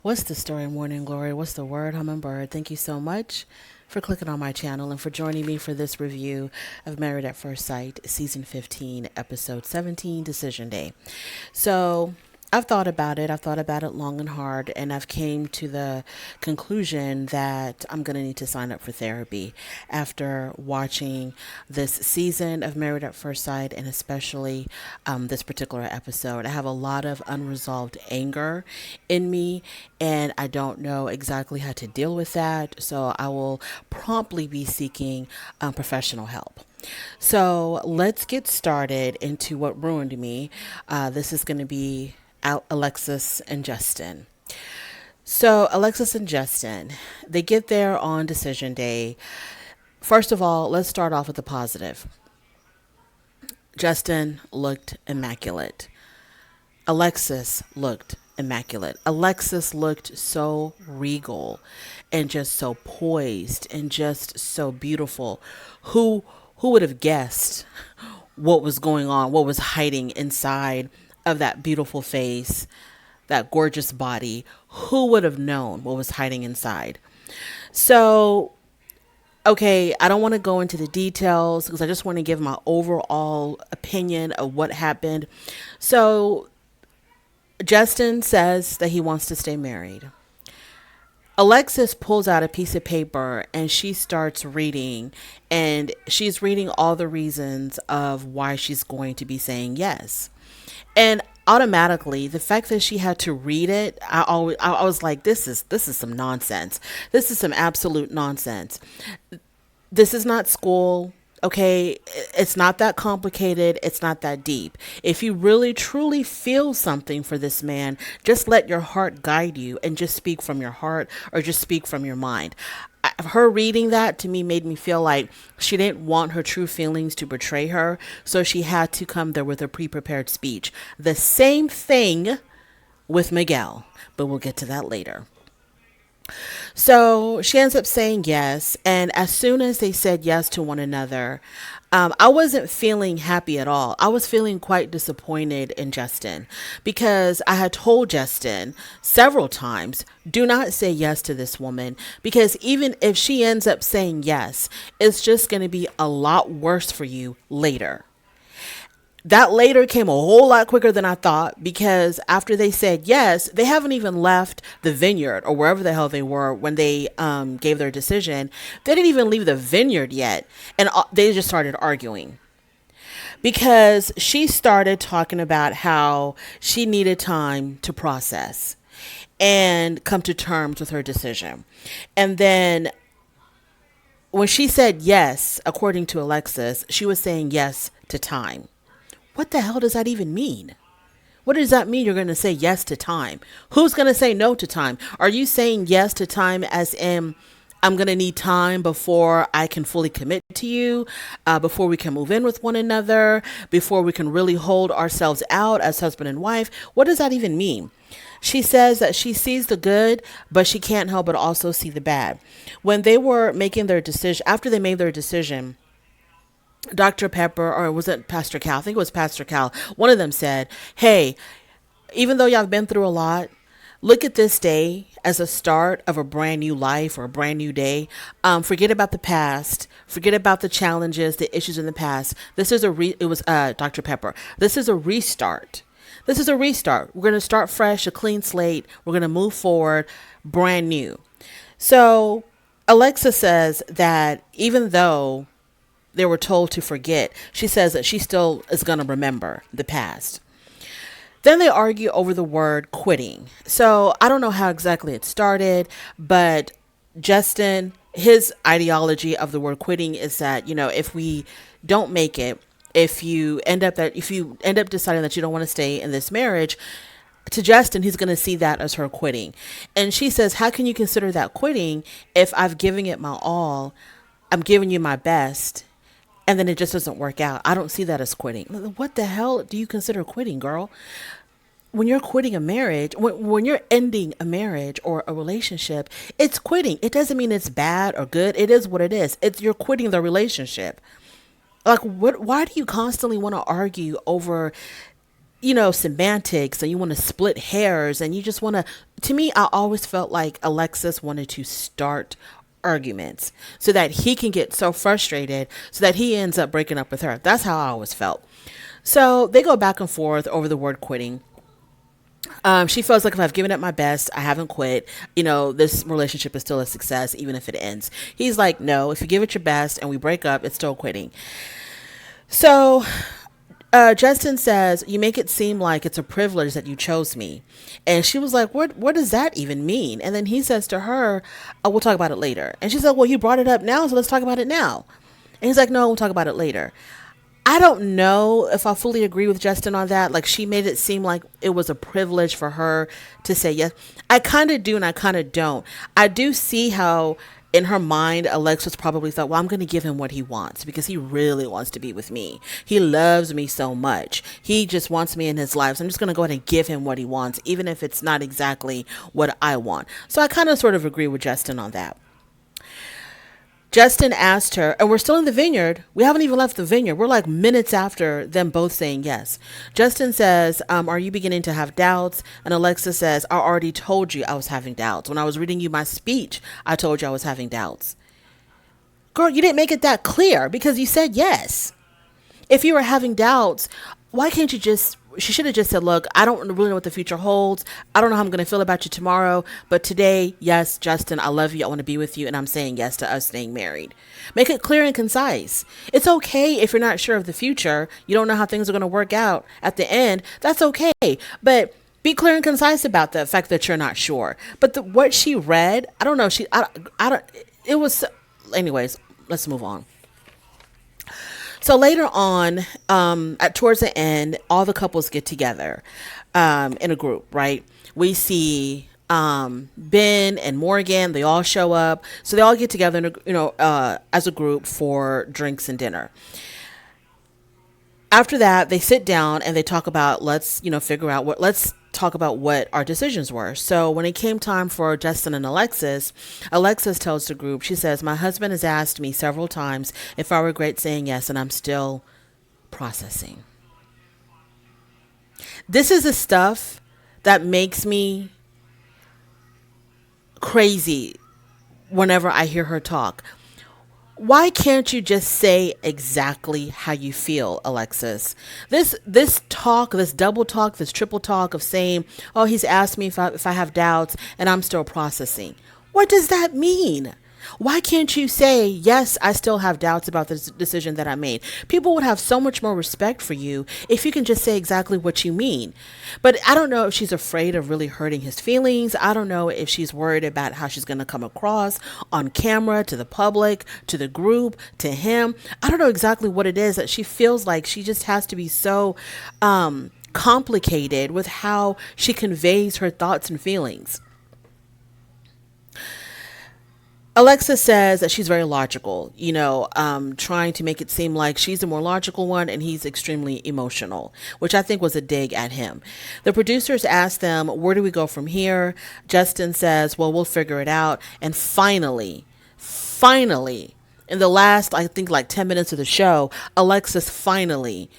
What's the story, Morning Glory? What's the word, Hummingbird? Thank you so much for clicking on my channel and for joining me for this review of Married at First Sight, Season 15, Episode 17, Decision Day. So, I've thought about it. I've thought about it long and hard, and I've came to the conclusion that I'm going to need to sign up for therapy after watching this season of Married at First Sight, and especially this particular episode. I have a lot of unresolved anger in me, and I don't know exactly how to deal with that. So I will promptly be seeking professional help. So let's get started into what ruined me. This is going to be Alexis and Justin. So, Alexis and Justin, they get there on decision day. First of all, let's start off with the positive. Justin looked immaculate. Alexis looked immaculate. Alexis looked so regal and just so poised and just so beautiful. Who would have guessed what was going on, what was hiding inside of that beautiful face, that gorgeous body? Who would have known what was hiding inside? So, okay, I don't want to go into the details because I just want to give my overall opinion of what happened. So, Justin says that he wants to stay married. Alexis pulls out a piece of paper and she starts reading, and she's reading all the reasons of why she's going to be saying yes. And automatically, the fact that she had to read it, I was like, this is some nonsense. This is some absolute nonsense. This is not school. Okay, it's not that complicated. It's not that deep. If you really truly feel something for this man, just let your heart guide you and just speak from your heart or just speak from your mind. Her reading that to me made me feel like she didn't want her true feelings to betray her, so she had to come there with a pre-prepared speech. The same thing with Miguel, but we'll get to that later. So she ends up saying yes. And as soon as they said yes to one another, I wasn't feeling happy at all. I was feeling quite disappointed in Justin because I had told Justin several times, do not say yes to this woman, because even if she ends up saying yes, it's just going to be a lot worse for you later. That later came a whole lot quicker than I thought, because after they said yes, they haven't even left the vineyard or wherever the hell they were when they gave their decision. They didn't even leave the vineyard yet. And they just started arguing because she started talking about how she needed time to process and come to terms with her decision. And then when she said yes, according to Alexis, she was saying yes to time. What the hell does that even mean? What does that mean? You're going to say yes to time? Who's going to say no to time? Are you saying yes to time as in I'm going to need time before I can fully commit to you, before we can move in with one another, before we can really hold ourselves out as husband and wife? What does that even mean? She says that she sees the good, but she can't help but also see the bad. When they were making their decision, after they made their decision, Dr. Pepper, or was it Pastor Cal? I think it was Pastor Cal. One of them said, hey, even though y'all have been through a lot, look at this day as a start of a brand new life or a brand new day. Forget about the past. Forget about the challenges, the issues in the past. This is it was Dr. Pepper. This is a restart. This is a restart. We're going to start fresh, a clean slate. We're going to move forward, brand new. So Alexa says that even though they were told to forget, she says that she still is going to remember the past. Then they argue over the word quitting. So I don't know how exactly it started, but Justin, his ideology of the word quitting is that, if we don't make it, if you end up deciding that you don't want to stay in this marriage, to Justin, he's going to see that as her quitting. And she says, how can you consider that quitting if I've given it my all? I'm giving you my best, and then it just doesn't work out. I don't see that as quitting. What the hell do you consider quitting, girl? When you're quitting a marriage, when you're ending a marriage or a relationship, it's quitting. It doesn't mean it's bad or good. It is what it is. You're quitting the relationship. Like, why do you constantly want to argue over semantics, and you want to split hairs, and you just want to me, I always felt like Alexis wanted to start arguments so that he can get so frustrated so that he ends up breaking up with her. That's how I always felt. So they go back and forth over the word quitting. She feels like if I've given it my best, I haven't quit, this relationship is still a success, even if it ends. He's like, no, if you give it your best and we break up, it's still quitting. So Justin says, you make it seem like it's a privilege that you chose me. And she was like, what does that even mean? And then he says to her, oh, we'll talk about it later. And she's like, well, you brought it up now, so let's talk about it now. And he's like, no, we'll talk about it later. I don't know if I fully agree with Justin on that. Like, she made it seem like it was a privilege for her to say yes. I kind of do and I kind of don't. I do see how in her mind, Alexis probably thought, well, I'm going to give him what he wants because he really wants to be with me. He loves me so much. He just wants me in his life. So I'm just going to go ahead and give him what he wants, even if it's not exactly what I want. So I kind of sort of agree with Justin on that. Justin asked her, and we're still in the vineyard. We haven't even left the vineyard. We're like minutes after them both saying yes. Justin says, are you beginning to have doubts? And Alexa says, I already told you I was having doubts. When I was reading you my speech, I told you I was having doubts. Girl, you didn't make it that clear because you said yes. If you were having doubts, why can't you she should have just said, look, I don't really know what the future holds. I don't know how I'm going to feel about you tomorrow. But today, yes, Justin, I love you. I want to be with you. And I'm saying yes to us staying married. Make it clear and concise. It's okay if you're not sure of the future. You don't know how things are going to work out at the end. That's okay. But be clear and concise about the fact that you're not sure. But what she read, I don't know. I don't, it was, anyways, let's move on. So later on, towards the end, all the couples get together in a group, right? We see Ben and Morgan. They all show up. So they all get together, as a group for drinks and dinner. After that, they sit down and they talk about, let's talk about what our decisions were. So when it came time for Justin and Alexis tells the group, she says, my husband has asked me several times if I regret saying yes, and I'm still processing. This is the stuff that makes me crazy whenever I hear her talk. Why can't you just say exactly how you feel, Alexis? This talk, this double talk, this triple talk of saying, oh, he's asked me if I have doubts and I'm still processing. What does that mean? Why can't you say, yes, I still have doubts about this decision that I made? People would have so much more respect for you if you can just say exactly what you mean. But I don't know if she's afraid of really hurting his feelings. I don't know if she's worried about how she's going to come across on camera, to the public, to the group, to him. I don't know exactly what it is that she feels like she just has to be so complicated with how she conveys her thoughts and feelings. Alexa says that she's very logical, trying to make it seem like she's the more logical one and he's extremely emotional, which I think was a dig at him. The producers asked them, where do we go from here? Justin says, well, we'll figure it out. And finally, in the last, I think like 10 minutes of the show, Alexis finally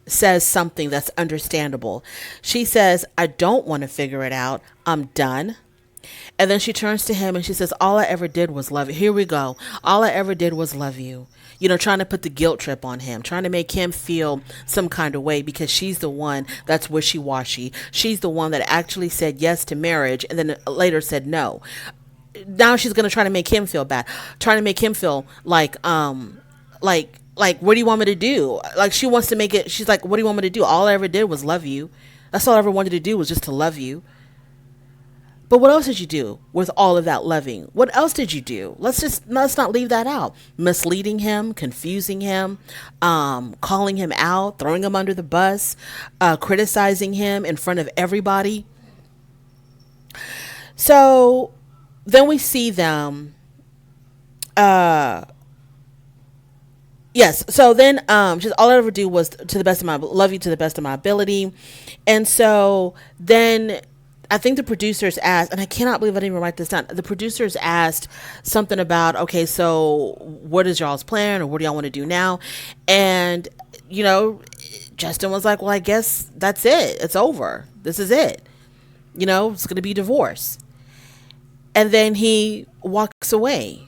says something that's understandable. She says, I don't want to figure it out. I'm done. And then she turns to him and she says, all I ever did was love you. Here we go. All I ever did was love you. Trying to put the guilt trip on him, trying to make him feel some kind of way because she's the one that's wishy-washy. She's the one that actually said yes to marriage and then later said no. Now she's going to try to make him feel bad, trying to make him feel like, what do you want me to do? Like she wants to make it, she's like, what do you want me to do? All I ever did was love you. That's all I ever wanted to do was just to love you. But what else did you do with all of that loving? What else did you do? Let's not leave that out. Misleading him, confusing him, calling him out, throwing him under the bus, criticizing him in front of everybody. So then we see them. Yes. So then, just all I ever do was love you to the best of my ability. And so then I think the producers asked, and I cannot believe I didn't even write this down. The producers asked something about, okay, so what is y'all's plan or what do y'all want to do now? And, you know, Justin was like, well, I guess that's it. It's over. This is it. It's going to be divorce. And then he walks away.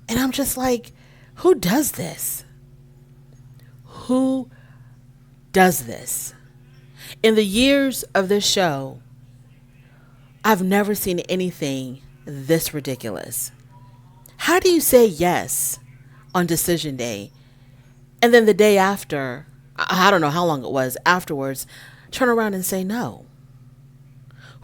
And I'm just like, who does this? Who does this? In the years of this show, I've never seen anything this ridiculous. How do you say yes on decision day and then the day after, I don't know how long it was afterwards, turn around and say no?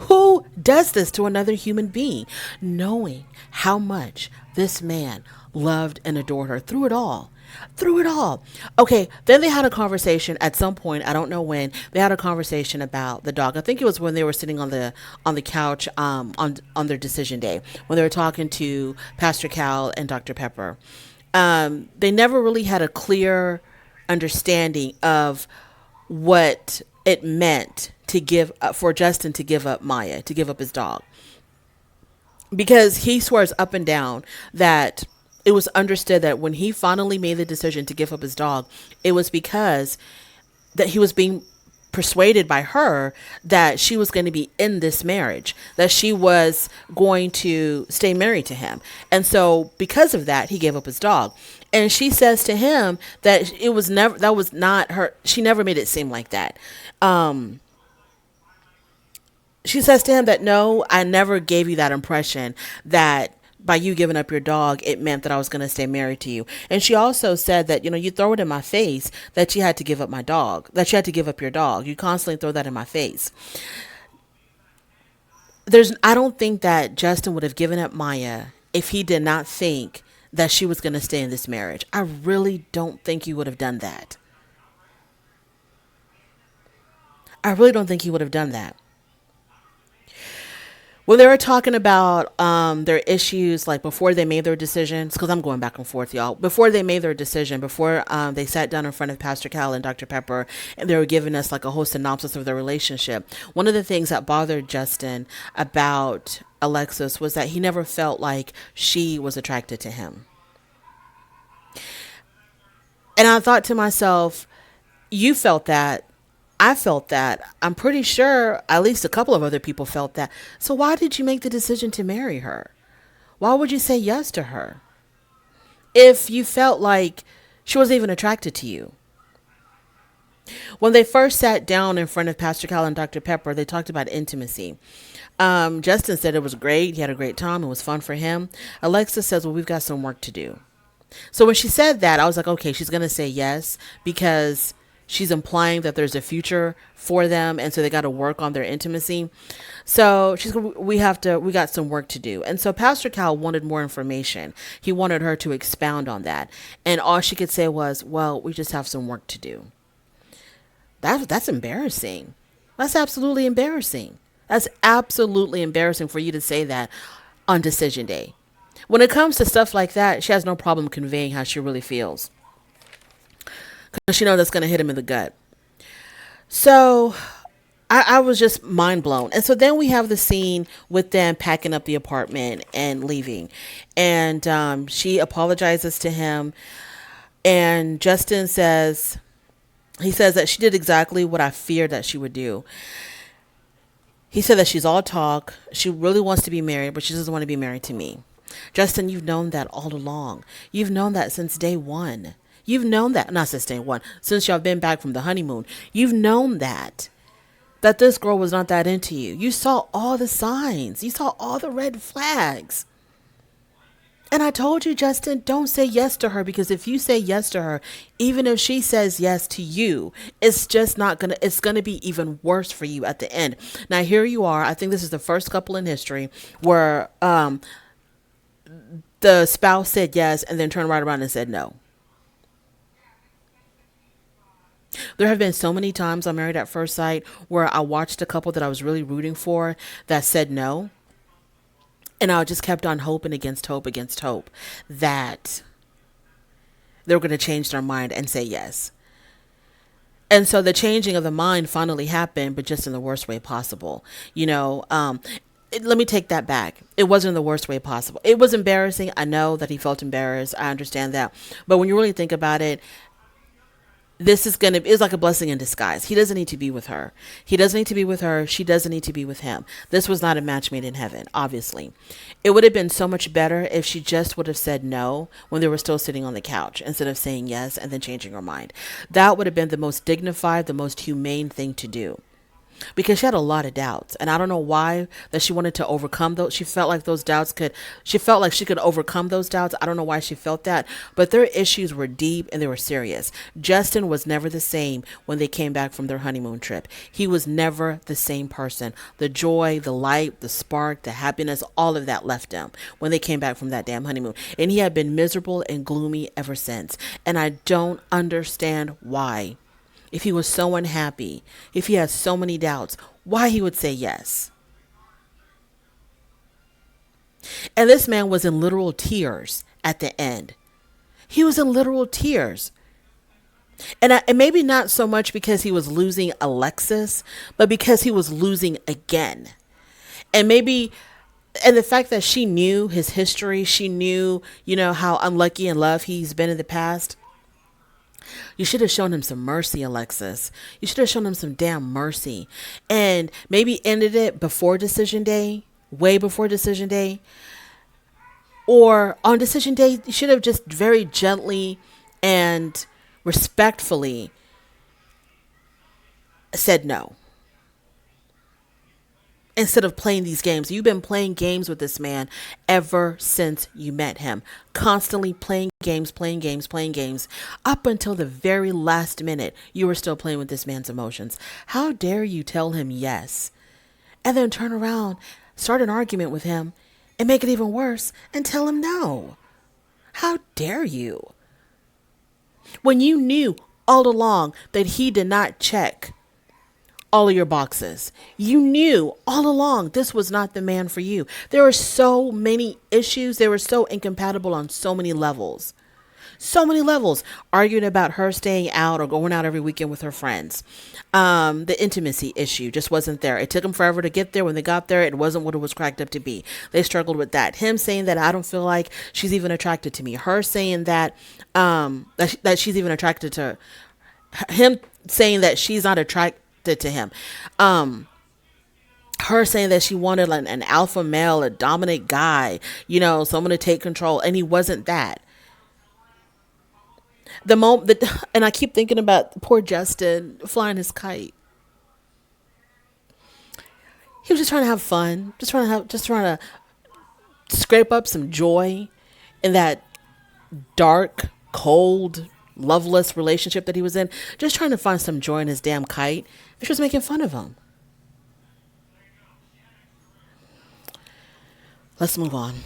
Who does this to another human being, knowing how much this man loved and adored her through it all? Through it all. Okay, then they had a conversation at some point, I don't know when, they had a conversation about the dog. I think it was when they were sitting on the couch on their decision day, when they were talking to Pastor Cal and Dr. Pepper. They never really had a clear understanding of what it meant to give for Justin to give up Maya, to give up his dog, because he swears up and down that it was understood that when he finally made the decision to give up his dog, it was because that he was being persuaded by her that she was going to be in this marriage, that she was going to stay married to him. And so because of that, he gave up his dog. And she says to him that it was never, that was not her. She never made it seem like that. She says to him that, no, I never gave you that impression that by you giving up your dog, it meant that I was going to stay married to you. And she also said that, you throw it in my face that you had to give up my dog, that you had to give up your dog. You constantly throw that in my face. I don't think that Justin would have given up Maya if he did not think that she was going to stay in this marriage. I really don't think he would have done that. I really don't think he would have done that. When they were talking about their issues, like before they made their decisions, because I'm going back and forth, y'all. Before they made their decision, before they sat down in front of Pastor Cal and Dr. Pepper, and they were giving us like a whole synopsis of their relationship, one of the things that bothered Justin about Alexis was that he never felt like she was attracted to him. And I thought to myself, you felt that. I felt that. I'm pretty sure at least a couple of other people felt that. So why did you make the decision to marry her? Why would you say yes to her if you felt like she wasn't even attracted to you? When they first sat down in front of Pastor Cal and Dr. Pepper, they talked about intimacy. Justin said it was great. He had a great time. It was fun for him. Alexis says, well, we've got some work to do. So when she said that, I was like, okay, she's going to say yes because she's implying that there's a future for them, and so they got to work on their intimacy. So we got some work to do. And so Pastor Cal wanted more information. He wanted her to expound on that. And all she could say was, well, we just have some work to do. That's embarrassing. That's absolutely embarrassing. That's absolutely embarrassing for you to say that on decision day. When it comes to stuff like that, she has no problem conveying how she really feels, because she knows that's going to hit him in the gut. So I was just mind blown. And so then we have the scene with them packing up the apartment and leaving. And she apologizes to him. And Justin says that she did exactly what I feared that she would do. He said that she's all talk. She really wants to be married, but she doesn't want to be married to me. Justin, you've known that all along. You've known that since day one. You've known that, not since day one, since y'all been back from the honeymoon. You've known that this girl was not that into you. You saw all the signs. You saw all the red flags. And I told you, Justin, don't say yes to her, because if you say yes to her, even if she says yes to you, it's going to be even worse for you at the end. Now, here you are. I think this is the first couple in history where the spouse said yes and then turned right around and said no. There have been so many times on Married at First Sight where I watched a couple that I was really rooting for that said no. And I just kept on hoping against hope that they were going to change their mind and say yes. And so the changing of the mind finally happened, but just in the worst way possible. Let me take that back. It wasn't the worst way possible. It was embarrassing. I know that he felt embarrassed. I understand that. But when you really think about it, this is gonna is like a blessing in disguise. He doesn't need to be with her. He doesn't need to be with her. She doesn't need to be with him. This was not a match made in heaven, obviously. It would have been so much better if she just would have said no when they were still sitting on the couch instead of saying yes and then changing her mind. That would have been the most dignified, the most humane thing to do, because she had a lot of doubts, and I don't know why that she wanted to overcome those. She felt like those doubts could she felt like she could overcome those doubts. I don't know why she felt that, but their issues were deep and they were serious. Justin was never the same when they came back from their honeymoon trip. He was never the same person. The joy, the light, the spark, the happiness, all of that left him when they came back from that damn honeymoon, and he had been miserable and gloomy ever since, and I don't understand why. If he was so unhappy, if he had so many doubts, why he would say yes. And this man was in literal tears at the end. He was in literal tears. And maybe not so much because he was losing Alexis, but because he was losing again. And maybe, and the fact that she knew his history, she knew, how unlucky in love he's been in the past. You should have shown him some mercy, Alexis. You should have shown him some damn mercy. And maybe ended it before decision day, way before decision day. Or on decision day, you should have just very gently and respectfully said no. Instead of playing these games. You've been playing games with this man ever since you met him. Constantly playing games, playing games, playing games. Up until the very last minute, you were still playing with this man's emotions. How dare you tell him yes, and then turn around, start an argument with him, and make it even worse, and tell him no? How dare you? When you knew all along that he did not check all of your boxes. You knew all along this was not the man for you. There were so many issues. They were so incompatible on so many levels. So many levels. Arguing about her staying out or going out every weekend with her friends. The intimacy issue just wasn't there. It took them forever to get there. When they got there, it wasn't what it was cracked up to be. They struggled with that. Him saying that I don't feel like she's even attracted to me. Her saying that that she's even attracted to him, saying that she's not attracted to him. Her saying that she wanted an alpha male, a dominant guy, someone to take control, and he wasn't that. The moment that, and I keep thinking about poor Justin flying his kite. He was just trying to have fun, just trying to scrape up some joy in that dark, cold, loveless relationship that he was in, just trying to find some joy in his damn kite. And she was making fun of him. Let's move on.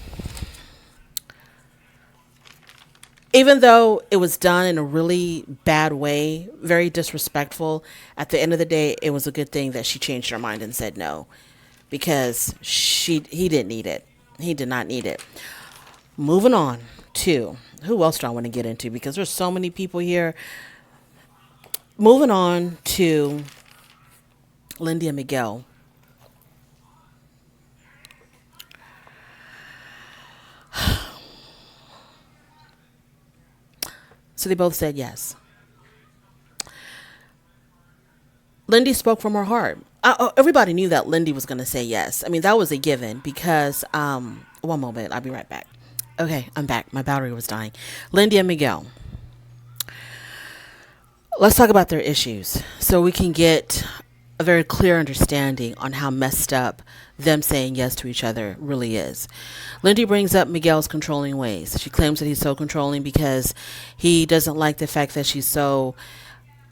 Even though it was done in a really bad way, very disrespectful, at the end of the day, it was a good thing that she changed her mind and said no, because he didn't need it. He did not need it. Moving on to, who else do I want to get into? Because there's so many people here. Moving on to Lindy and Miguel. So they both said yes. Lindy spoke from her heart. Everybody knew that Lindy was going to say yes. I mean, that was a given because, one moment, I'll be right back. Okay, I'm back. My battery was dying. Lindy and Miguel. Let's talk about their issues so we can get a very clear understanding on how messed up them saying yes to each other really is. Lindy brings up Miguel's controlling ways. She claims that he's so controlling because he doesn't like the fact that she's so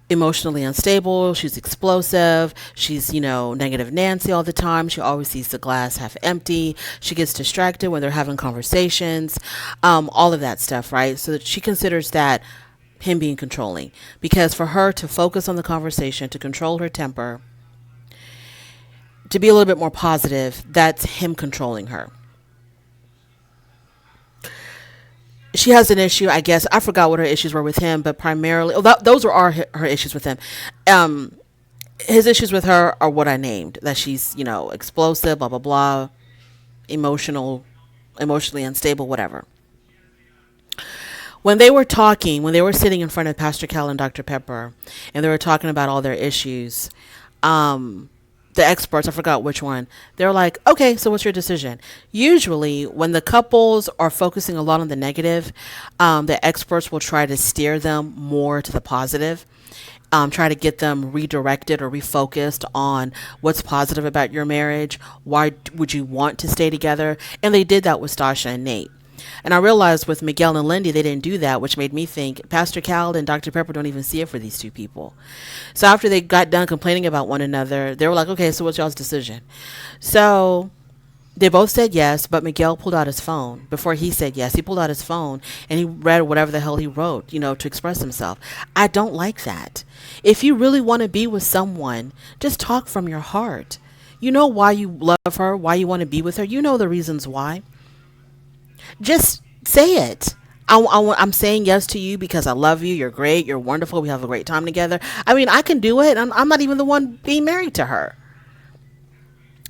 emotionally unstable. She's explosive. She's, negative Nancy all the time. She always sees the glass half empty. She gets distracted when they're having conversations. All of that stuff, right? So that she considers that him being controlling, because for her to focus on the conversation, to control her temper, to be a little bit more positive, that's him controlling her. She has an issue, I guess. I forgot what her issues were with him, but primarily, those were her issues with him. His issues with her are what I named, that she's, explosive, blah, blah, blah, emotionally unstable, whatever. when they were sitting in front of Pastor Cal and Dr. Pepper, and they were talking about all their issues, the experts, I forgot which one, they're like, okay, so what's your decision? Usually, when the couples are focusing a lot on the negative, the experts will try to steer them more to the positive. Try to get them redirected or refocused on what's positive about your marriage. Why would you want to stay together? And they did that with Stasha and Nate. And I realized with Miguel and Lindy, they didn't do that, which made me think Pastor Cal and Dr. Pepper don't even see it for these two people. So after they got done complaining about one another, they were like, okay, so what's y'all's decision? So they both said yes, but Miguel pulled out his phone. Before he said yes, he pulled out his phone and he read whatever the hell he wrote, to express himself. I don't like that. If you really want to be with someone, just talk from your heart. You know why you love her, why you want to be with her. You know the reasons why. Just say it. I'm saying yes to you because I love you. You're great. You're wonderful. We have a great time together. I mean, I can do it. I'm not even the one being married to her.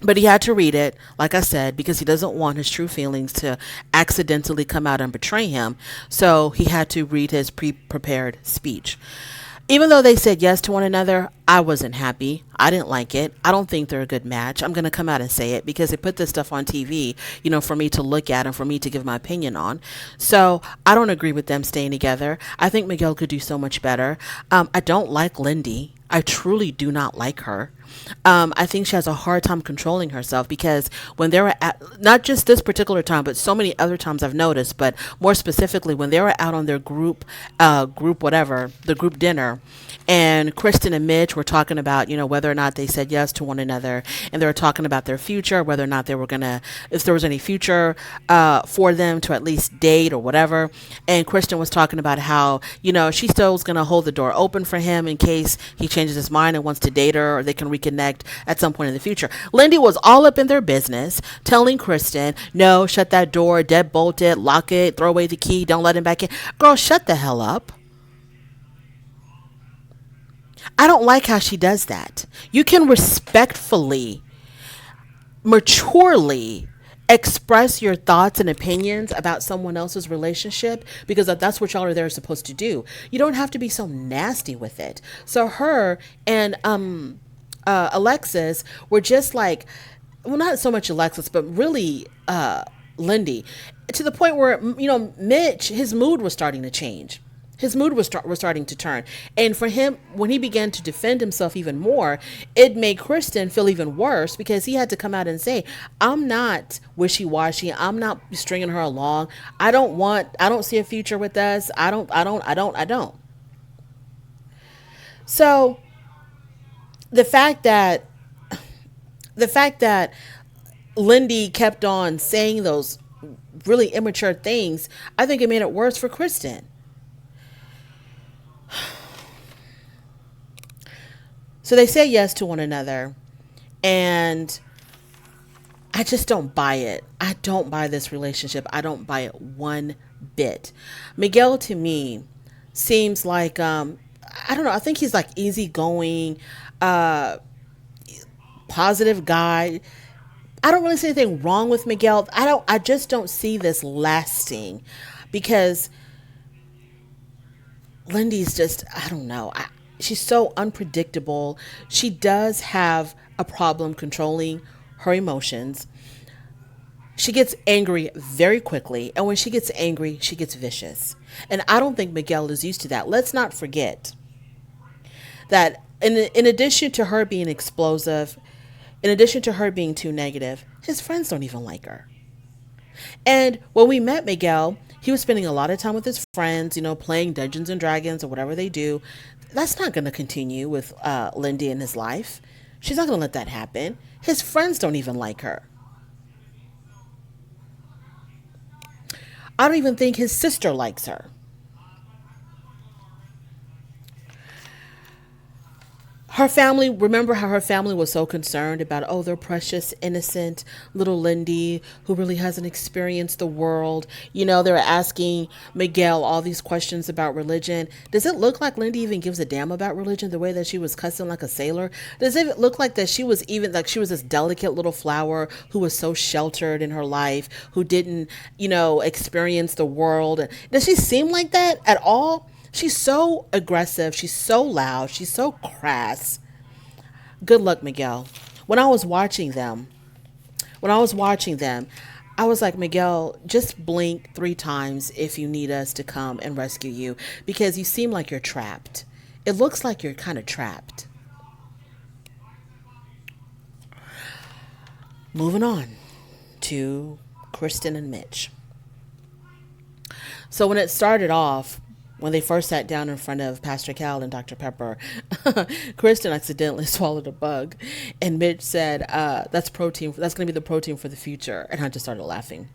But he had to read it, like I said, because he doesn't want his true feelings to accidentally come out and betray him. So he had to read his pre-prepared speech. Even though they said yes to one another, I wasn't happy. I didn't like it. I don't think they're a good match. I'm going to come out and say it because they put this stuff on TV, for me to look at and for me to give my opinion on. So I don't agree with them staying together. I think Miguel could do so much better. I don't like Lindy. I truly do not like her. I think she has a hard time controlling herself because when they were at, not just this particular time, but so many other times I've noticed, but more specifically when they were out on their the group dinner, and Kristen and Mitch were talking about, whether or not they said yes to one another, and they were talking about their future, whether or not they were gonna, if there was any future for them to at least date or whatever. And Kristen was talking about how, she still was gonna hold the door open for him in case he changes his mind and wants to date her, or they can reconnect at some point in the future. Lindy was all up in their business, telling Kristen, no, shut that door, deadbolt it, lock it, throw away the key, don't let him back in. Girl, shut the hell up. I don't like how she does that. You can respectfully, maturely express your thoughts and opinions about someone else's relationship because that's what y'all are there supposed to do. You don't have to be so nasty with it. So her and Alexis were just like, well, not so much Alexis, but really Lindy, to the point where, Mitch, his mood was starting to change. His mood was starting to turn. And for him, when he began to defend himself even more, it made Kristen feel even worse because he had to come out and say, I'm not wishy-washy. I'm not stringing her along. I don't see a future with us. I don't. So the fact that Lindy kept on saying those really immature things, I think it made it worse for Kristen. So they say yes to one another, and I just don't buy it. I don't buy this relationship. I don't buy it one bit. Miguel to me seems like I don't know. I think he's like easygoing, positive guy. I don't really see anything wrong with Miguel. I just don't see this lasting because Lindy's just, I don't know. She's so unpredictable. She does have a problem controlling her emotions. She gets angry very quickly. And when she gets angry, she gets vicious. And I don't think Miguel is used to that. Let's not forget that in addition to her being explosive, in addition to her being too negative, his friends don't even like her. And when we met Miguel, he was spending a lot of time with his friends, playing Dungeons and Dragons or whatever they do. That's not going to continue with Lindy in his life. She's not going to let that happen. His friends don't even like her. I don't even think his sister likes her. her family, remember how her family was so concerned about, oh, their precious innocent little Lindy who really hasn't experienced the world. They were asking Miguel all these questions about religion. Does it look like Lindy even gives a damn about religion, the way that she was cussing like a sailor? Does it look like that she was even like she was this delicate little flower who was so sheltered in her life, who didn't experience the world? Does she seem like that at all? She's so aggressive. She's so loud. She's so crass. Good luck, Miguel. When I was watching them, when I was watching them, I was like, Miguel, just blink 3 times if you need us to come and rescue you, because you seem like you're trapped. It looks like you're kind of trapped. Moving on to Kristen and Mitch. So when it started off, when they first sat down in front of Pastor Cal and Dr. Pepper, Kristen accidentally swallowed a bug, and Mitch said, "That's protein. That's going to be the protein for the future." And I just started laughing.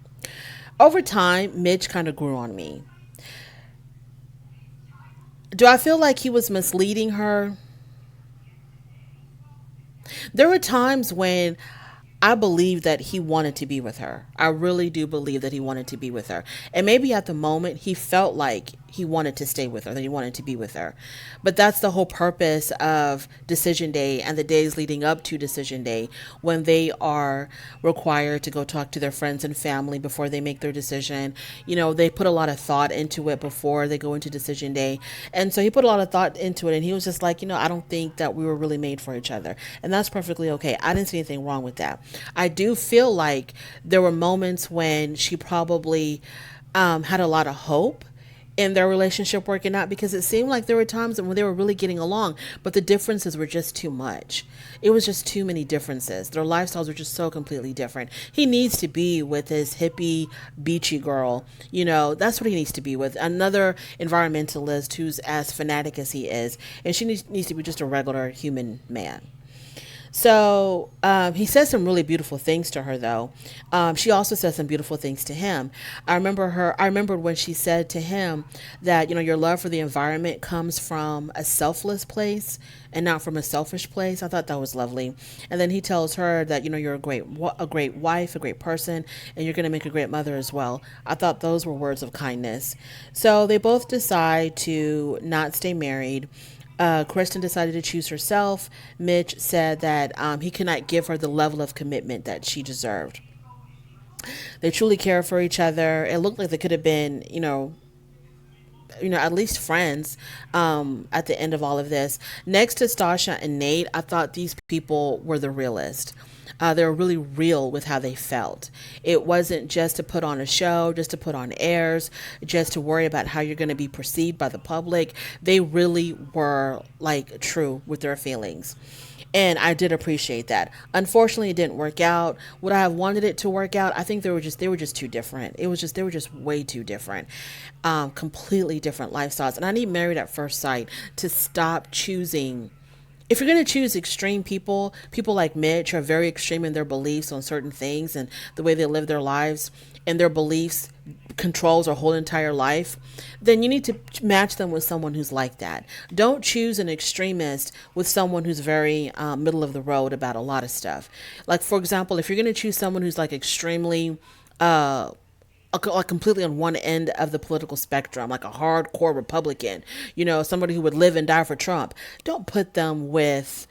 Over time, Mitch kind of grew on me. Do I feel like he was misleading her? There were times when I believe that he wanted to be with her. I really do believe that he wanted to be with her. And maybe at the moment he felt like he wanted to stay with her, that he wanted to be with her. But that's the whole purpose of decision day and the days leading up to decision day, when they are required to go talk to their friends and family before they make their decision. They put a lot of thought into it before they go into decision day. And so he put a lot of thought into it, and he was just like, I don't think that we were really made for each other. And that's perfectly okay. I didn't see anything wrong with that. I do feel like there were moments when she probably had a lot of hope in their relationship working out, because it seemed like there were times when they were really getting along, but the differences were just too much. It was just too many differences. Their lifestyles were just so completely different. He needs to be with his hippie, beachy girl. That's what he needs to be with. Another environmentalist who's as fanatic as he is, and she needs to be just a regular human man. So he says some really beautiful things to her, though. She also says some beautiful things to him. I remember when she said to him that, your love for the environment comes from a selfless place and not from a selfish place. I thought that was lovely. And then he tells her that, you're a great wife, a great person, and you're going to make a great mother as well. I thought those were words of kindness. So they both decide to not stay married. Kristen decided to choose herself. Mitch said that he could not give her the level of commitment that she deserved. They truly care for each other. It looked like they could have been, at least friends at the end of all of this. Next to Stasha and Nate, I thought these people were the realest. They were really real with how they felt. It wasn't just to put on a show, just to put on airs, just to worry about how you're going to be perceived by the public. They really were like true with their feelings. And I did appreciate that. Unfortunately, it didn't work out. Would I have wanted it to work out? I think they were just too different. They were just way too different. Completely different lifestyles. And I need Married at First Sight to stop choosing. If you're going to choose extreme people like Mitch are very extreme in their beliefs on certain things and the way they live their lives, and their beliefs controls their whole entire life, then you need to match them with someone who's like that. Don't choose an extremist with someone who's very middle of the road about a lot of stuff. Like, for example, if you're going to choose someone who's like extremely like completely on one end of the political spectrum, like a hardcore Republican, somebody who would live and die for Trump, don't put them with,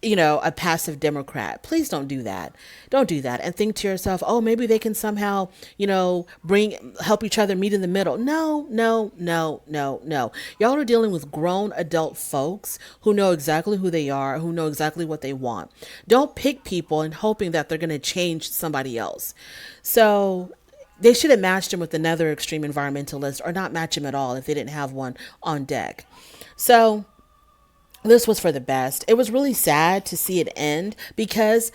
a passive Democrat. Please don't do that. Don't do that. And think to yourself, oh, maybe they can somehow, help each other meet in the middle. No, no, no, no, no. Y'all are dealing with grown adult folks who know exactly who they are, who know exactly what they want. Don't pick people and hoping that they're going to change somebody else. So they should have matched him with another extreme environmentalist, or not match him at all if they didn't have one on deck. So this was for the best. It was really sad to see it end, because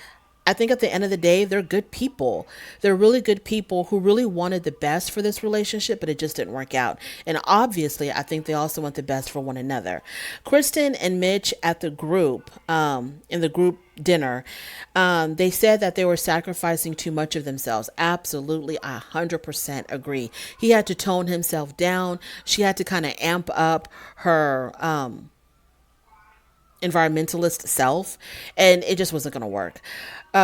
I think at the end of the day, they're good people. They're really good people who really wanted the best for this relationship, but it just didn't work out. And obviously, I think they also want the best for one another. Kristen and Mitch at the group, in the group dinner, they said that they were sacrificing too much of themselves. Absolutely, 100% agree. He had to tone himself down. She had to kind of amp up her environmentalist self, and it just wasn't going to work.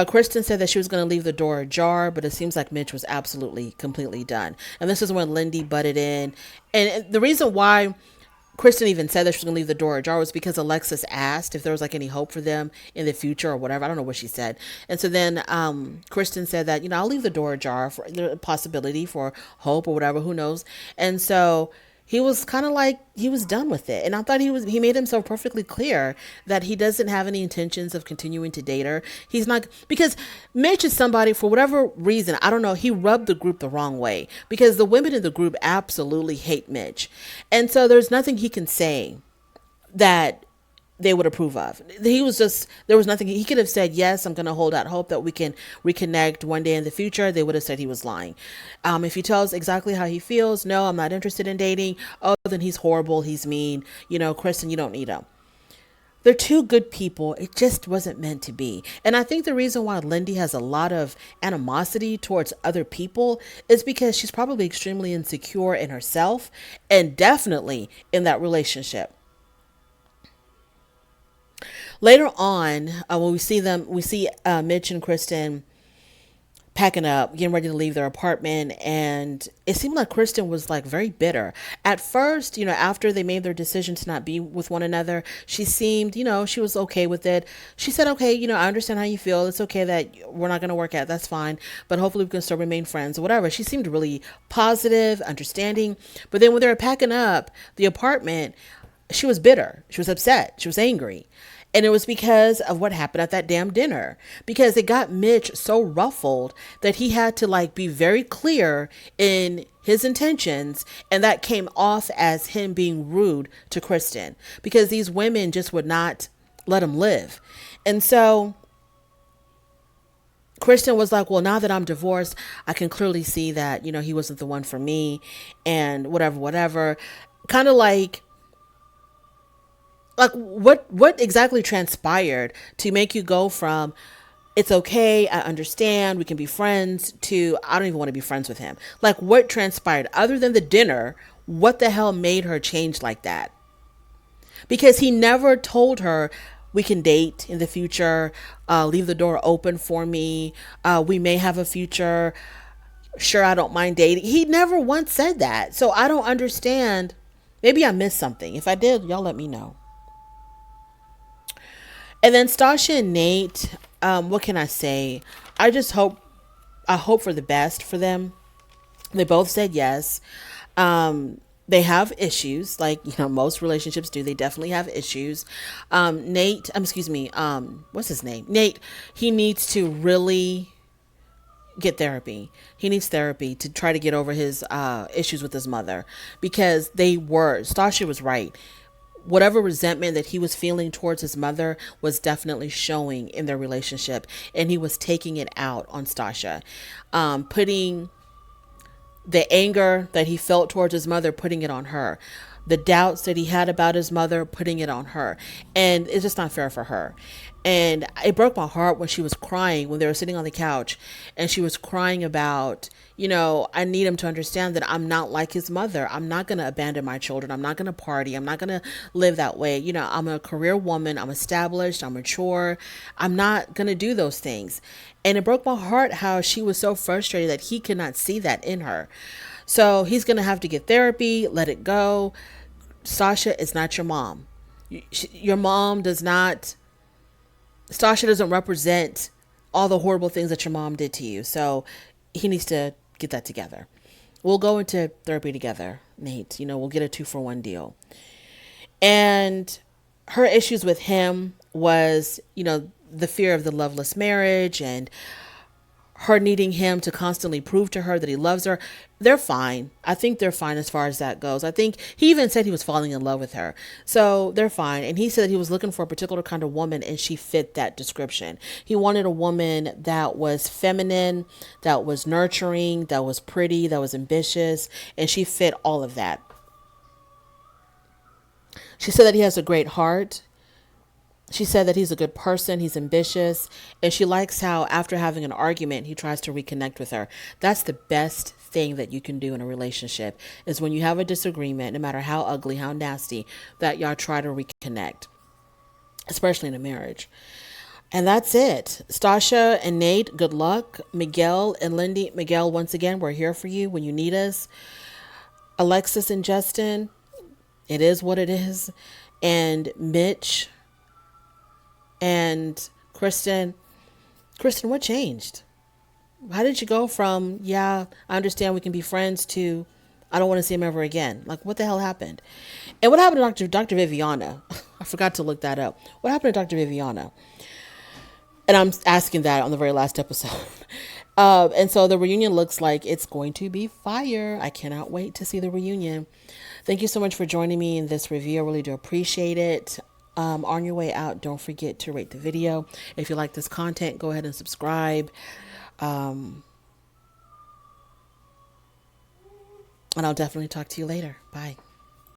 Kristen said that she was going to leave the door ajar, but it seems like Mitch was absolutely, completely done. And this is when Lindy butted in. And the reason why Kristen even said that she was going to leave the door ajar was because Alexis asked if there was like any hope for them in the future or whatever. I don't know what she said. And so then Kristen said that, I'll leave the door ajar for the possibility for hope or whatever, who knows. And so he was kind of like he was done with it. And I thought he made himself perfectly clear that he doesn't have any intentions of continuing to date her. He's not, because Mitch is somebody, for whatever reason, I don't know, he rubbed the group the wrong way, because the women in the group absolutely hate Mitch. And so there's nothing he can say that they would approve of. He was just, there was nothing he could have said. Yes, I'm going to hold out hope that we can reconnect one day in the future. They would have said he was lying. If he tells exactly how he feels, no, I'm not interested in dating. Oh, then he's horrible. He's mean. Kristen, you don't need him. They're two good people. It just wasn't meant to be. And I think the reason why Lindy has a lot of animosity towards other people is because she's probably extremely insecure in herself and definitely in that relationship. Later on, when we see Mitch and Kristen packing up, getting ready to leave their apartment, and it seemed like Kristen was like very bitter. At first, after they made their decision to not be with one another, she seemed, she was okay with it. She said, okay, I understand how you feel. It's okay that we're not going to work out. That's fine. But hopefully we can still remain friends or whatever. She seemed really positive, understanding. But then when they were packing up the apartment, she was bitter. She was upset. She was angry. And it was because of what happened at that damn dinner. Because it got Mitch so ruffled that he had to like be very clear in his intentions. And that came off as him being rude to Kristen. Because these women just would not let him live. And so Kristen was like, well, now that I'm divorced, I can clearly see that, he wasn't the one for me and whatever, whatever. Kind of like what exactly transpired to make you go from it's okay, I understand, we can be friends, to I don't even want to be friends with him? Like, what transpired other than the dinner? What the hell made her change like that? Because he never told her we can date in the future, leave the door open for me, we may have a future, sure, I don't mind dating. He never once said that. So I don't understand. Maybe I missed something. If I did, y'all let me know. And then Stasha and Nate, what can I say? I hope for the best for them. They both said yes. They have issues, like, most relationships do. They definitely have issues. Nate, excuse me, what's his name? Nate, he needs to really get therapy. He needs therapy to try to get over his issues with his mother, because Stasha was right. Whatever resentment that he was feeling towards his mother was definitely showing in their relationship, and he was taking it out on Stasha, putting the anger that he felt towards his mother, putting it on her, the doubts that he had about his mother, putting it on her. And it's just not fair for her. And it broke my heart when she was crying, when they were sitting on the couch and she was crying about, I need him to understand that I'm not like his mother. I'm not going to abandon my children. I'm not going to party. I'm not going to live that way. I'm a career woman. I'm established. I'm mature. I'm not going to do those things. And it broke my heart how she was so frustrated that he could not see that in her. So he's going to have to get therapy, let it go. Sasha is not your mom. Your mom does not, Sasha doesn't represent all the horrible things that your mom did to you. So he needs to get that together. We'll go into therapy together, Nate. We'll get a 2-for-1 deal. And her issues with him was, the fear of the loveless marriage and her needing him to constantly prove to her that he loves her. They're fine. I think they're fine as far as that goes. I think he even said he was falling in love with her. So they're fine. And he said he was looking for a particular kind of woman, and she fit that description. He wanted a woman that was feminine, that was nurturing, that was pretty, that was ambitious, and she fit all of that. She said that he has a great heart. She said that he's a good person, he's ambitious, and she likes how after having an argument, he tries to reconnect with her. That's the best thing that you can do in a relationship, is when you have a disagreement, no matter how ugly, how nasty, that y'all try to reconnect. especially in a marriage. And that's it. Stasha and Nate, good luck. Miguel and Lindy, Miguel, once again, we're here for you when you need us. Alexis and Justin, it is what it is. And Mitch and Kristen, what changed? How did you go from, yeah, I understand we can be friends, to I don't want to see him ever again? Like, what the hell happened? And what happened to Dr. Viviana? I forgot to look that up. What happened to Dr. Viviana? And I'm asking that on the very last episode. And so the reunion looks like it's going to be fire. I cannot wait to see the reunion. Thank you so much for joining me in this review. I really do appreciate it. On your way out, don't forget to rate the video. If you like this content, go ahead and subscribe. And I'll definitely talk to you later. Bye.